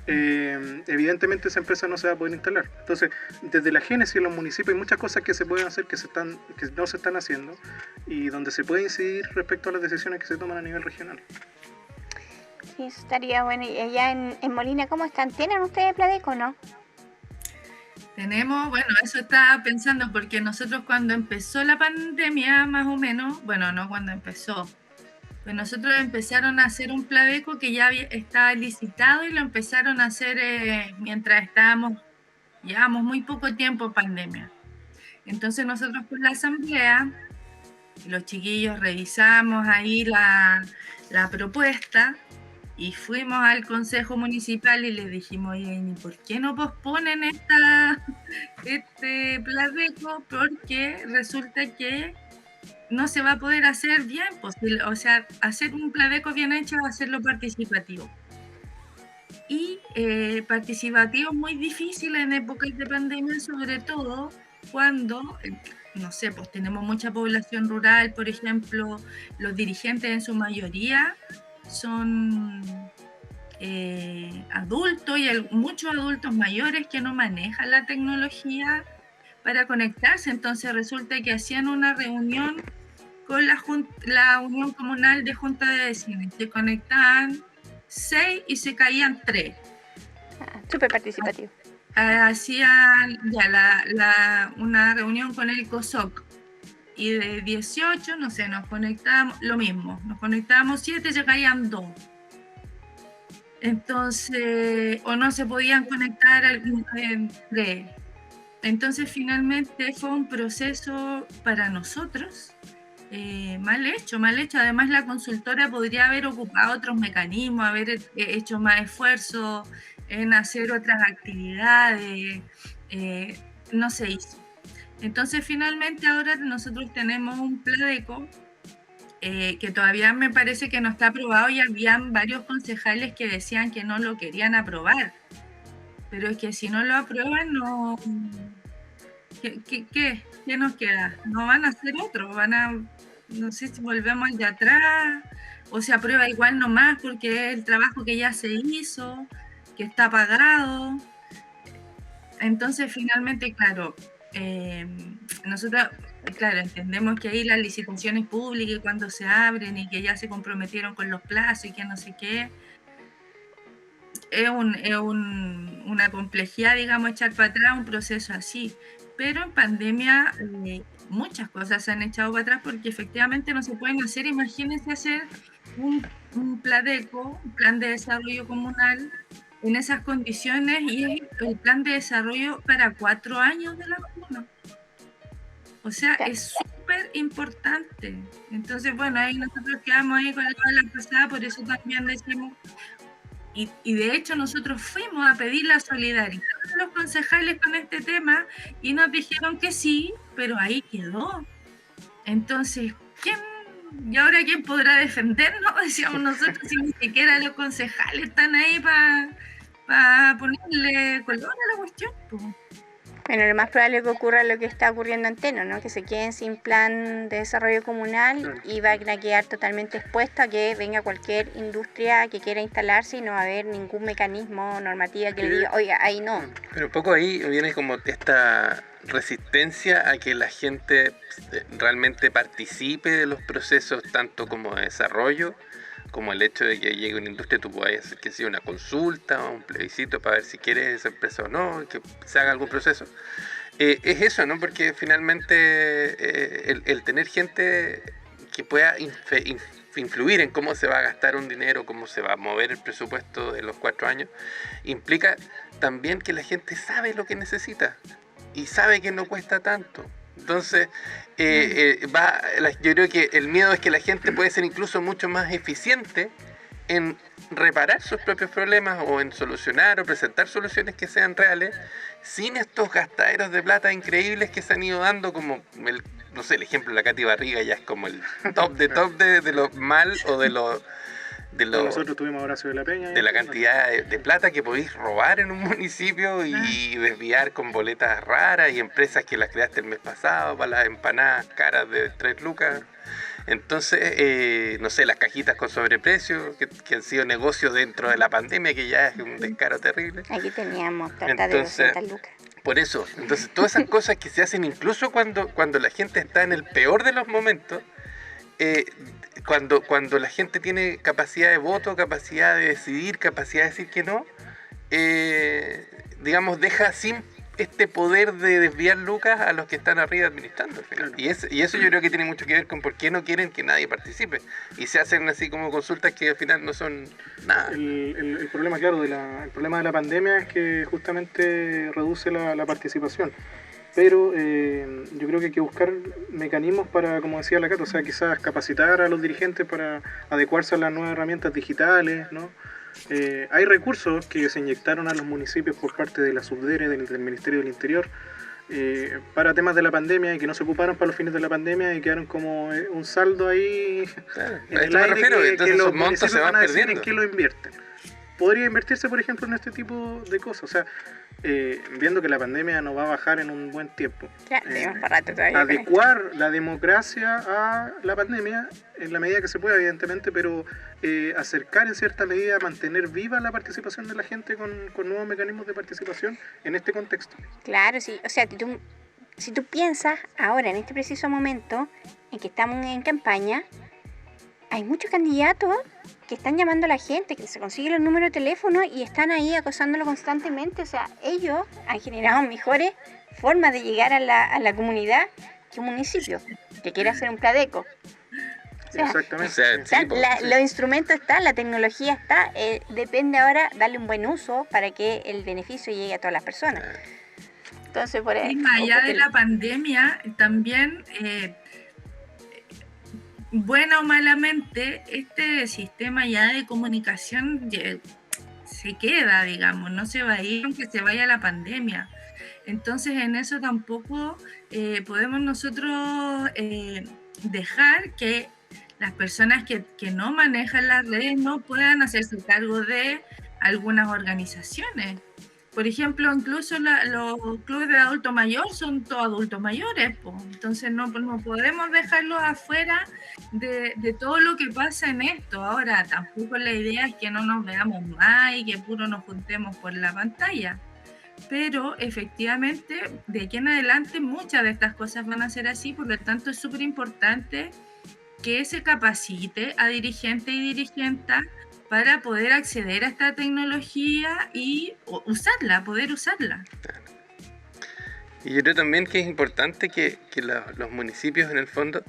evidentemente esa empresa no se va a poder instalar. Entonces, desde la génesis de los municipios hay muchas cosas que se pueden hacer que no se están haciendo y donde se puede incidir respecto a las decisiones que se toman a nivel regional. Sí, eso estaría bueno. Y allá en Molina, ¿cómo están? ¿Tienen ustedes Pladeco o no? Tenemos, bueno, eso estaba pensando porque nosotros cuando empezó la pandemia, más o menos, bueno, no cuando empezó, pues nosotros empezaron a hacer un Pladeco que ya estaba licitado y lo empezaron a hacer mientras llevábamos muy poco tiempo en pandemia. Entonces nosotros con la asamblea, los chiquillos revisamos ahí la propuesta y fuimos al consejo municipal y les dijimos, oye, ¿y por qué no posponen este Pladeco? Porque resulta que no se va a poder hacer bien, o sea, hacer un Pladeco bien hecho, hacerlo participativo. Y participativo es muy difícil en épocas de pandemia, sobre todo cuando, no sé, pues tenemos mucha población rural, por ejemplo, los dirigentes en su mayoría son adultos y hay muchos adultos mayores que no manejan la tecnología para conectarse, entonces resulta que hacían una reunión con la Unión Comunal de Junta de Vecinos, se conectaban 6 y se caían 3. Súper participativo. Hacían ya una reunión con el COSOC y de 18, no sé, nos conectábamos, lo mismo, nos conectábamos 7 y se caían 2. Entonces, o no se podían conectar entre. Entonces, finalmente fue un proceso para nosotros mal hecho. Además, la consultora podría haber ocupado otros mecanismos, haber hecho más esfuerzo en hacer otras actividades. No se hizo. Entonces, finalmente, ahora nosotros tenemos un Pladeco que todavía me parece que no está aprobado y habían varios concejales que decían que no lo querían aprobar. Pero es que si no lo aprueban, no... ¿Qué nos queda? No van a hacer otro, no sé si volvemos al de atrás o se aprueba igual nomás porque es el trabajo que ya se hizo, que está pagado. Entonces, finalmente, claro, nosotros, claro, entendemos que ahí las licitaciones públicas cuando se abren y que ya se comprometieron con los plazos y que no sé qué, es una complejidad, digamos, echar para atrás un proceso así. Pero en pandemia muchas cosas se han echado para atrás porque efectivamente no se pueden hacer. Imagínense hacer un Pladeco, un plan de desarrollo comunal, en esas condiciones y es el plan de desarrollo para 4 años de la comuna. O sea, es súper importante. Entonces, bueno, ahí nosotros quedamos ahí con la bala pasada, por eso también decimos... Y de hecho nosotros fuimos a pedir la solidaridad de los concejales con este tema y nos dijeron que sí, pero ahí quedó. Entonces, ¿y ahora quién podrá defendernos? Decíamos nosotros, si ni siquiera los concejales están ahí para ponerle color a la cuestión. Pues. Bueno, lo más probable es que ocurra lo que está ocurriendo en Teno, ¿no? Que se queden sin plan de desarrollo comunal y van a quedar totalmente expuestos a que venga cualquier industria que quiera instalarse y no va a haber ningún mecanismo normativa que le diga, oiga, ahí no. Pero un poco ahí viene como esta resistencia a que la gente realmente participe de los procesos, tanto como de desarrollo, como el hecho de que llegue una industria, tú puedas hacer que sea una consulta o un plebiscito para ver si quieres esa empresa o no, que se haga algún proceso. Es eso, ¿no? Porque finalmente el tener gente que pueda influir en cómo se va a gastar un dinero, cómo se va a mover el presupuesto de los 4 años, implica también que la gente sabe lo que necesita y sabe que no cuesta tanto. Entonces, yo creo que el miedo es que la gente puede ser incluso mucho más eficiente en reparar sus propios problemas o en solucionar o presentar soluciones que sean reales sin estos gastaderos de plata increíbles que se han ido dando, como no sé, el ejemplo de la Katy Barriga ya es como el top de lo mal o de lo... Nosotros tuvimos Horacio de la Peña. De la cantidad de plata que podéis robar en un municipio y desviar con boletas raras y empresas que las creaste el mes pasado para las empanadas caras de 3 lucas. Entonces, no sé, las cajitas con sobreprecio que han sido negocios dentro de la pandemia, que ya es un descaro terrible. Aquí teníamos torta de 200 lucas. Por eso, entonces todas esas cosas que se hacen incluso cuando la gente está en el peor de los momentos, cuando la gente tiene capacidad de voto, capacidad de decidir, capacidad de decir que no, digamos, deja sin este poder de desviar lucas a los que están arriba administrando al final. Claro. Y eso yo creo que tiene mucho que ver con por qué no quieren que nadie participe. Y se hacen así como consultas que al final no son nada. El problema, claro, el problema de la pandemia es que justamente reduce la participación. Pero yo creo que hay que buscar mecanismos para, como decía la Cata, o sea, quizás capacitar a los dirigentes para adecuarse a las nuevas herramientas digitales, ¿no? Hay recursos que se inyectaron a los municipios por parte de la Subdere, del Ministerio del Interior, para temas de la pandemia y que no se ocuparon para los fines de la pandemia y quedaron como un saldo ahí Claro, en a el esto me aire refiero, entonces los esos montos municipios se van a decidir perdiendo. en qué lo invierten. Podría invertirse, por ejemplo, en este tipo de cosas, o sea, viendo que la pandemia no va a bajar en un buen tiempo. Claro, tenemos para rato todavía. con esto. Adecuar la democracia a la pandemia en la medida que se pueda, evidentemente, pero acercar en cierta medida, mantener viva la participación de la gente con nuevos mecanismos de participación en este contexto. Claro, sí. O sea, si tú piensas ahora, en este preciso momento, en que estamos en campaña, hay muchos candidatos que están llamando a la gente, que se consiguen los números de teléfono y están ahí acosándolo constantemente. O sea, ellos han generado mejores formas de llegar a la comunidad que un municipio que quiere hacer un Pladeco. O sea, Exactamente. O sea, sí. sí, pues, sí. los instrumentos están, la tecnología está, depende ahora darle un buen uso para que el beneficio llegue a todas las personas. Entonces, por Y más allá de la pandemia, también, buena o malamente, este sistema ya de comunicación se queda, digamos, no se va a ir aunque se vaya la pandemia. Entonces, en eso tampoco podemos nosotros dejar que las personas que no manejan las redes no puedan hacerse cargo de algunas organizaciones. Por ejemplo, incluso los clubes de adultos mayores son todos adultos mayores, pues. Entonces no podemos dejarlos afuera de todo lo que pasa en esto. Ahora, tampoco la idea es que no nos veamos más y que puro nos juntemos por la pantalla. Pero efectivamente, de aquí en adelante muchas de estas cosas van a ser así, por lo tanto es súper importante que se capacite a dirigentes y dirigentas para poder acceder a esta tecnología y poder usarla. Y yo creo también que es importante que los municipios en el fondo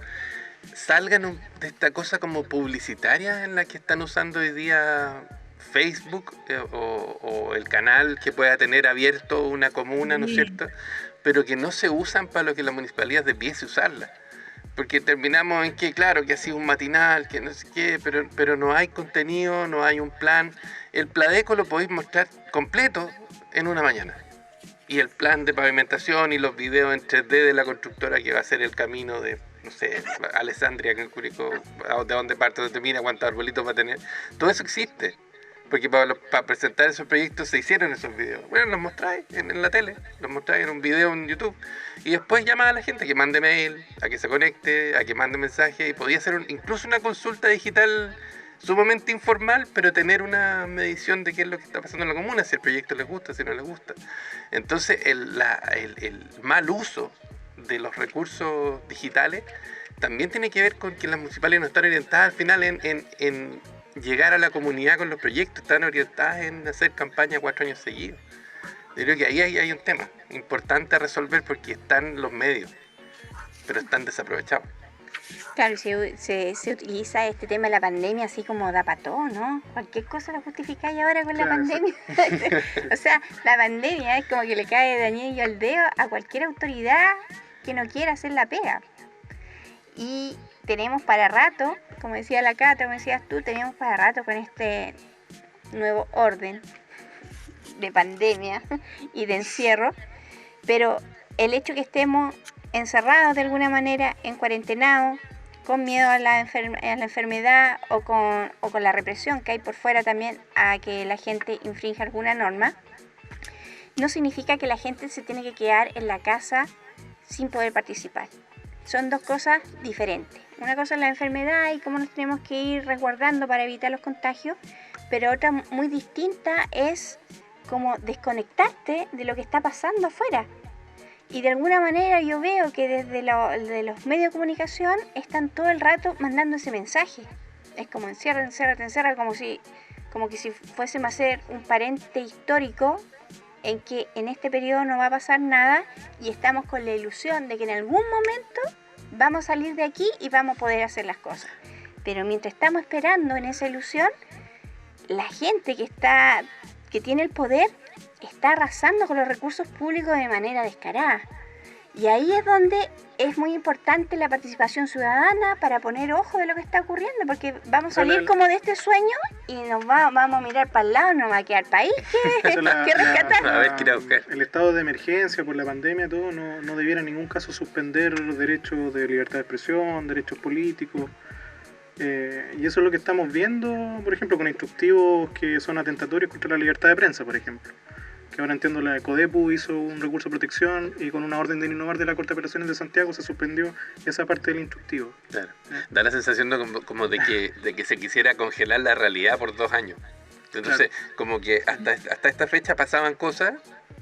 salgan de esta cosa como publicitaria en la que están usando hoy día Facebook o el canal que pueda tener abierto una comuna, ¿no es Sí. cierto? Pero que no se usan para lo que la municipalidad debiese usarla. Porque terminamos en que, claro, que ha sido un matinal, que no sé qué, pero no hay contenido, no hay un plan. El Pladeco lo podéis mostrar completo en una mañana. Y el plan de pavimentación y los videos en 3D de la constructora que va a hacer el camino de, no sé, Alessandria, que en Curicó, de dónde parte, dónde termina, cuántos arbolitos va a tener. Todo eso existe. Porque para presentar esos proyectos se hicieron esos videos. Bueno, los mostráis en la tele, los mostráis en un video en YouTube. Y después llamas a la gente a que mande mail, a que se conecte, a que mande mensaje. Y podía ser incluso una consulta digital sumamente informal, pero tener una medición de qué es lo que está pasando en la comuna, si el proyecto les gusta, si no les gusta. Entonces, el mal uso de los recursos digitales también tiene que ver con que las municipales no están orientadas al final en llegar a la comunidad con los proyectos, están orientadas en hacer campaña 4 años seguidos. Yo creo que ahí hay un tema importante a resolver porque están los medios, pero están desaprovechados. Claro, se utiliza este tema de la pandemia así como da para todo, ¿no? Cualquier cosa lo justificáis ahora con la Claro, pandemia. O sea, la pandemia es como que le cae de anillo al dedo a cualquier autoridad que no quiera hacer la pega. Y tenemos para rato, como decía la Cata, como decías tú, tenemos para rato con este nuevo orden de pandemia y de encierro, pero el hecho que estemos encerrados de alguna manera, en cuarentenados, con miedo a la enfermedad o con la represión que hay por fuera también a que la gente infrinja alguna norma, no significa que la gente se tiene que quedar en la casa sin poder participar. Son dos cosas diferentes. Una cosa es la enfermedad y cómo nos tenemos que ir resguardando para evitar los contagios, pero otra muy distinta es como desconectarte de lo que está pasando afuera. Y de alguna manera yo veo que desde los medios de comunicación están todo el rato mandando ese mensaje. Es como encierra, como que si fuésemos a ser un parente histórico en que en este periodo no va a pasar nada y estamos con la ilusión de que en algún momento vamos a salir de aquí y vamos a poder hacer las cosas. Pero mientras estamos esperando en esa ilusión, la gente que tiene el poder está arrasando con los recursos públicos de manera descarada. Y ahí es donde es muy importante la participación ciudadana para poner ojo de lo que está ocurriendo, porque vamos a salir como de este sueño y vamos a mirar para el lado, nos va a quedar país que rescatar. A ver, ¿qué ir a buscar? El estado de emergencia por la pandemia, todo, no debiera en ningún caso suspender derechos de libertad de expresión, derechos políticos. Y eso es lo que estamos viendo, por ejemplo, con instructivos que son atentatorios contra la libertad de prensa, por ejemplo. Que ahora entiendo la CODEPU hizo un recurso de protección y con una orden de innovar de la Corte de Apelaciones de Santiago se suspendió esa parte del instructivo. Claro. Da la sensación como de que se quisiera congelar la realidad por 2 años. Entonces, como que hasta esta fecha pasaban cosas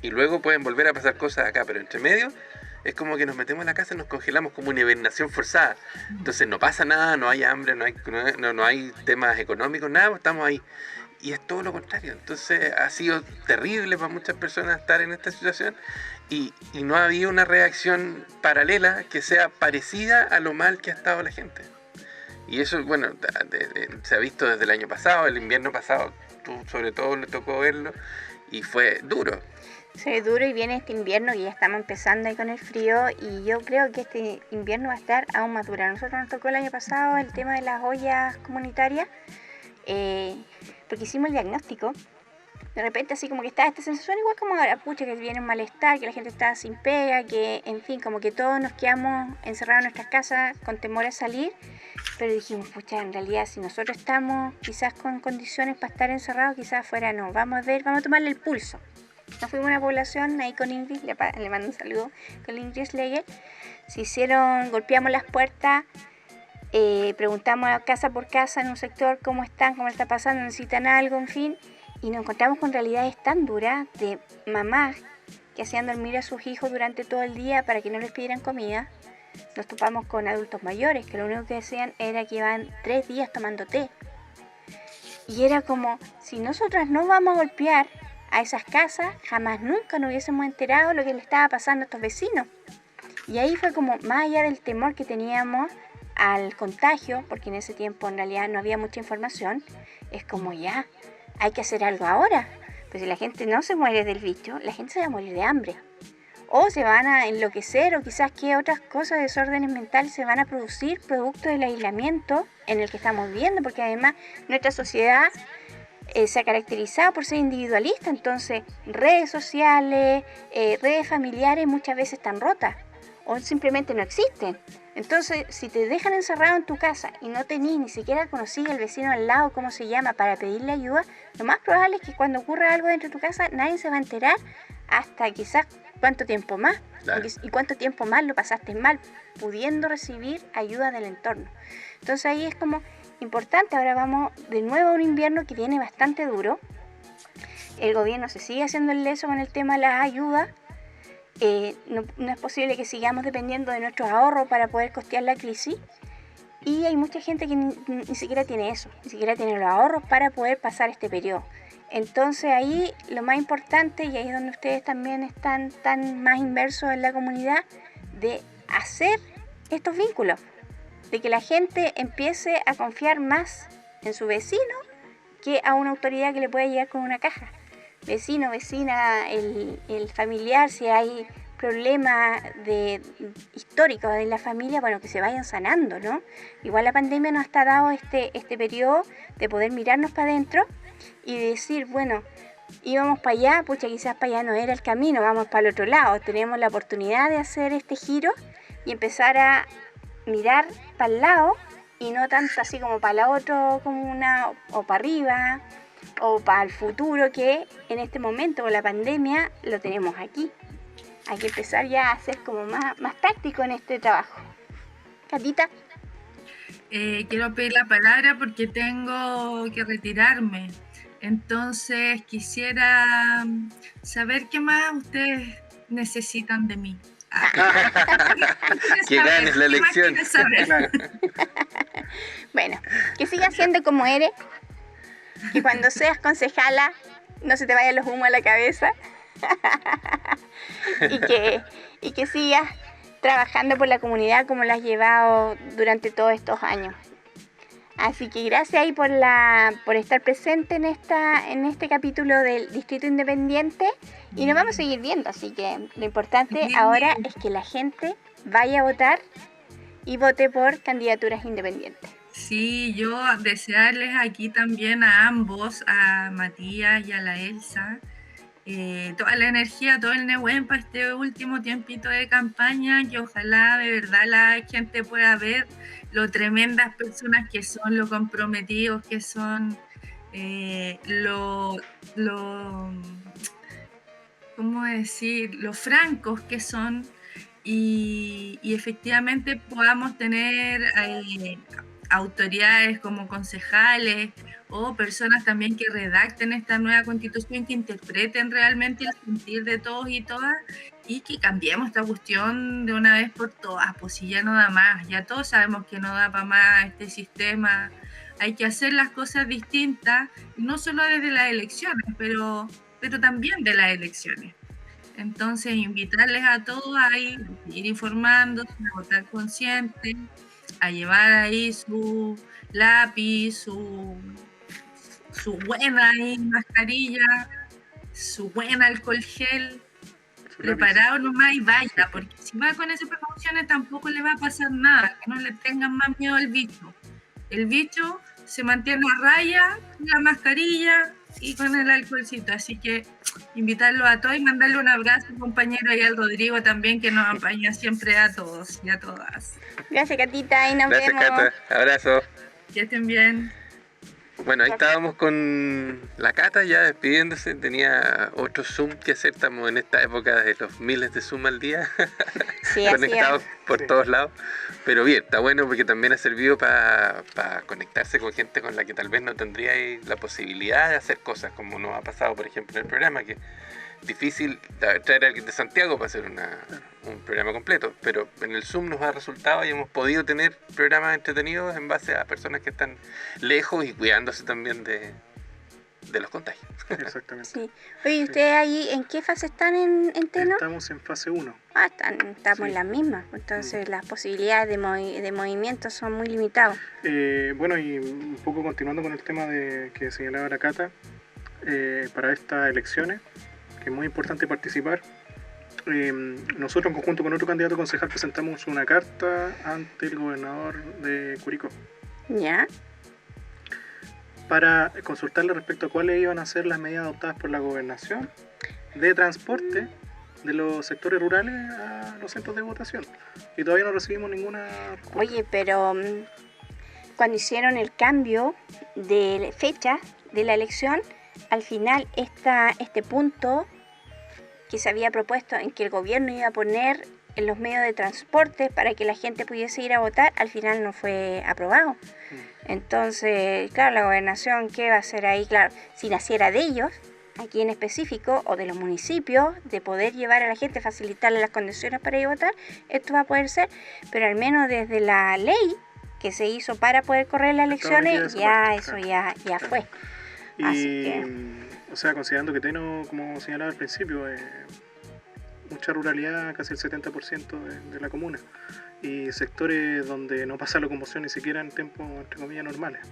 y luego pueden volver a pasar cosas acá, pero entre medio es como que nos metemos en la casa y nos congelamos como una hibernación forzada. Entonces no pasa nada, no hay hambre, no hay temas económicos, nada, estamos ahí. Y es todo lo contrario. Entonces ha sido terrible para muchas personas estar en esta situación y no ha habido una reacción paralela que sea parecida a lo mal que ha estado la gente. Y eso, bueno, se ha visto desde el año pasado, el invierno pasado, tú sobre todo le tocó verlo y fue duro. Sí, duro, y viene este invierno y ya estamos empezando ahí con el frío y yo creo que este invierno va a estar aún más duro. A nosotros nos tocó el año pasado el tema de las ollas comunitarias, porque hicimos el diagnóstico. De repente así como que estaba esta sensación igual como ahora, pucha, que viene un malestar, que la gente está sin pega, que en fin, como que todos nos quedamos encerrados en nuestras casas con temor a salir. Pero dijimos, pucha, en realidad si nosotros estamos quizás con condiciones para estar encerrados, quizás afuera no. Vamos a tomarle el pulso. Nos fuimos a una población ahí con Ingrid, le mando un saludo, con Ingrid Schlegel. Golpeamos las puertas, preguntamos a casa por casa en un sector cómo están, cómo le está pasando, necesitan algo, en fin. Y nos encontramos con realidades tan duras de mamás que hacían dormir a sus hijos durante todo el día para que no les pidieran comida. Nos topamos con adultos mayores que lo único que decían era que iban 3 días tomando té. Y era como, si nosotras no vamos a golpear a esas casas, jamás nunca nos hubiésemos enterado lo que le estaba pasando a estos vecinos. Y ahí fue como, más allá del temor que teníamos al contagio, porque en ese tiempo en realidad no había mucha información, es como ya, hay que hacer algo ahora. Pues si la gente no se muere del bicho, la gente se va a morir de hambre. O se van a enloquecer, o quizás que otras cosas, desórdenes mentales se van a producir producto del aislamiento en el que estamos viviendo, porque además nuestra sociedad se ha caracterizado por ser individualista, entonces redes sociales, redes familiares muchas veces están rotas o simplemente no existen. Entonces, si te dejan encerrado en tu casa y no tenés ni siquiera conocido al vecino al lado, cómo se llama, para pedirle ayuda, lo más probable es que cuando ocurra algo dentro de tu casa nadie se va a enterar hasta quizás cuánto tiempo más. Claro. Y cuánto tiempo más lo pasaste mal, pudiendo recibir ayuda del entorno. Entonces ahí es como importante. Ahora vamos de nuevo a un invierno que viene bastante duro. El gobierno se sigue haciendo el leso con el tema de las ayudas. No es posible que sigamos dependiendo de nuestros ahorros para poder costear la crisis. Y hay mucha gente que ni siquiera tiene eso, ni siquiera tiene los ahorros para poder pasar este periodo. Entonces ahí lo más importante, y ahí es donde ustedes también están tan más inmersos en la comunidad, de hacer estos vínculos, de que la gente empiece a confiar más en su vecino que a una autoridad que le pueda llegar con una caja. Vecino, vecina, el familiar, si hay problemas históricos en la familia, bueno, que se vayan sanando, ¿no? Igual la pandemia nos ha dado este periodo de poder mirarnos para adentro y decir, bueno, íbamos para allá, pucha, quizás para allá no era el camino, vamos para el otro lado. Tenemos la oportunidad de hacer este giro y empezar a mirar para el lado y no tanto así como para la otra, o para arriba, o para el futuro, que en este momento con la pandemia lo tenemos aquí. Hay que empezar ya a ser como más práctico en este trabajo. Catita. Quiero pedir la palabra porque tengo que retirarme. Entonces quisiera saber qué más ustedes necesitan de mí. Que ganes la elección. Bueno, que sigas siendo como eres. Que cuando seas concejala no se te vayan los humos a la cabeza. y que sigas trabajando por la comunidad como lo has llevado durante todos estos años. Así que gracias ahí por estar presente en este capítulo del Distrito Independiente y nos vamos a seguir viendo. Así que lo importante ahora es que la gente vaya a votar y vote por candidaturas independientes. Sí, yo desearles aquí también a ambos, a Matías y a la Elsa, toda la energía, todo el Nehuen para este último tiempito de campaña, que ojalá de verdad la gente pueda ver lo tremendas personas que son, lo comprometidos que son, ¿cómo decir? Lo francos que son y efectivamente podamos tener autoridades como concejales o personas también que redacten esta nueva constitución, que interpreten realmente el sentir de todos y todas y que cambiemos esta cuestión de una vez por todas, pues si ya no da más, ya todos sabemos que no da para más este sistema, hay que hacer las cosas distintas, no solo desde las elecciones, pero también de las elecciones. Entonces invitarles a todos a ir informándose, a votar conscientes, a llevar ahí su lápiz, su buena mascarilla, su buen alcohol gel, preparado nomás y vaya, porque si va con esas precauciones tampoco le va a pasar nada, que no le tengan más miedo al bicho. El bicho se mantiene a raya con la mascarilla y con el alcoholcito, así que invitarlo a todos y mandarle un abrazo, compañero, y al Rodrigo también, que nos acompaña siempre a todos y a todas. Gracias, Catita, y nos Gracias, vemos. Cata. Abrazo. Que estén bien. Bueno, ahí estábamos con la Cata ya despidiéndose. Tenía otro Zoom que hacer. Estamos en esta época de los miles de Zoom al día. Sí, conectados por todos lados. Pero bien, está bueno porque también ha servido para conectarse con gente con la que tal vez no tendría la posibilidad de hacer cosas, como nos ha pasado, por ejemplo, en el programa, que es difícil traer a alguien de Santiago para hacer un programa completo, pero en el Zoom nos ha resultado y hemos podido tener programas entretenidos en base a personas que están lejos y cuidándose también de los contagios. Exactamente. Sí. Oye, ¿ustedes ahí en qué fase están en Teno? Estamos en fase 1. Ah, estamos Sí. en las mismas, entonces las posibilidades de movimiento son muy limitadas. Bueno, y un poco continuando con el tema que señalaba la Cata, para estas elecciones, que es muy importante participar, nosotros en conjunto con otro candidato concejal presentamos una carta ante el gobernador de Curicó ¿Ya? para consultarle respecto a cuáles iban a ser las medidas adoptadas por la gobernación de transporte de los sectores rurales a los centros de votación. Y todavía no recibimos ninguna respuesta. Oye, pero cuando hicieron el cambio de fecha de la elección, al final este punto que se había propuesto en que el gobierno iba a poner en los medios de transporte para que la gente pudiese ir a votar, al final no fue aprobado. Entonces, claro, la gobernación, ¿qué va a hacer ahí? Claro, si naciera de ellos, aquí en específico, o de los municipios, de poder llevar a la gente, facilitarle las condiciones para ir a votar, esto va a poder ser, pero al menos desde la ley que se hizo para poder correr las elecciones, ya eso ya fue. Y, Así que, o sea, considerando que Teno, como señalaba al principio, mucha ruralidad, casi el 70% de la comuna, y sectores donde no pasa locomoción ni siquiera en tiempos, entre comillas, normales.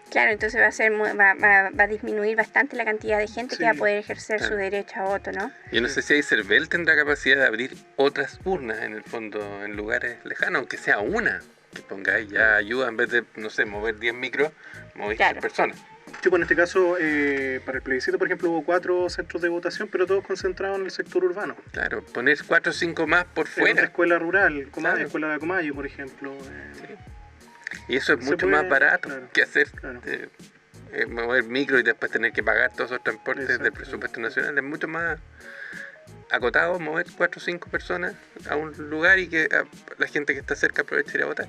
claro, entonces va a disminuir bastante la cantidad de gente Sí, que va a poder ejercer claro. su derecho a voto, ¿no? Yo no sé si Cervel tendrá capacidad de abrir otras urnas en el fondo en lugares lejanos, aunque sea una, que pongáis ya ayuda en vez de, no sé, mover 10 micros, mover Claro. 10 personas. Sí, pues en este caso, para el plebiscito, por ejemplo, hubo 4 centros de votación, pero todos concentrados en el sector urbano. Claro, poner 4 o 5 más por En otra fuera. escuela rural, como Claro. la escuela de Comayo, por ejemplo. Sí. Y eso es Se mucho puede, más barato claro, que hacer claro. mover micro y después tener que pagar todos esos transportes del Exacto. presupuesto nacional. Es mucho más acotado mover 4 o 5 personas a un lugar y que la gente que está cerca aproveche de ir a votar.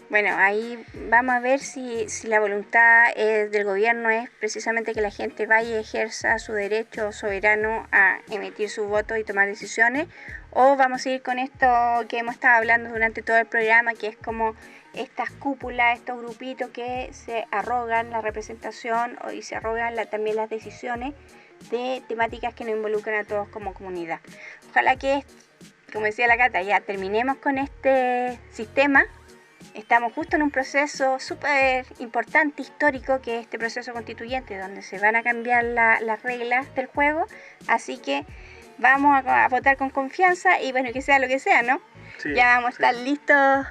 Bueno, ahí vamos a ver si la voluntad del gobierno es precisamente que la gente vaya y ejerza su derecho soberano a emitir su voto y tomar decisiones, o vamos a ir con esto que hemos estado hablando durante todo el programa, que es como estas cúpulas, estos grupitos que se arrogan la representación y se arrogan también las decisiones de temáticas que nos involucran a todos como comunidad. Ojalá que, como decía la Cata, ya terminemos con este sistema. Estamos justo en un proceso súper importante, histórico, que es este proceso constituyente, donde se van a cambiar las reglas del juego, así que vamos a votar con confianza y bueno, que sea lo que sea, ¿no? Sí, ya vamos a estar listos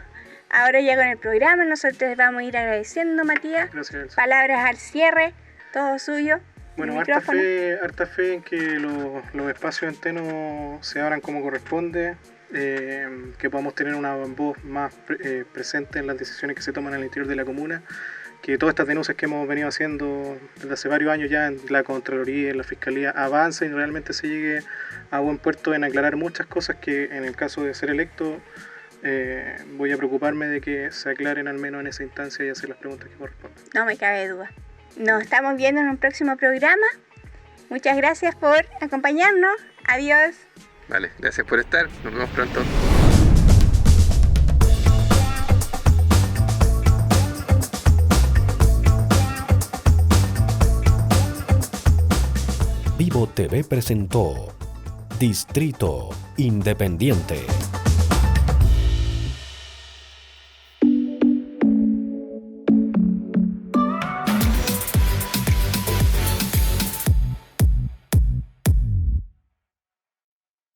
ahora ya con el programa. Nosotros vamos a ir agradeciendo, Matías. Gracias. Palabras al cierre, todo suyo. Bueno, harta fe en que los espacios antenos se abran como corresponde, que podamos tener una voz más presente en las decisiones que se toman al interior de la comuna, que todas estas denuncias que hemos venido haciendo desde hace varios años ya en la Contraloría, en la Fiscalía, avancen y realmente se llegue a buen puerto en aclarar muchas cosas que en el caso de ser electo voy a preocuparme de que se aclaren al menos en esa instancia y hacer las preguntas que corresponden. No me cabe duda. Nos estamos viendo en un próximo programa. Muchas gracias por acompañarnos. Adiós. Vale, gracias por estar. Nos vemos pronto. Vivo TV presentó Distrito Independiente.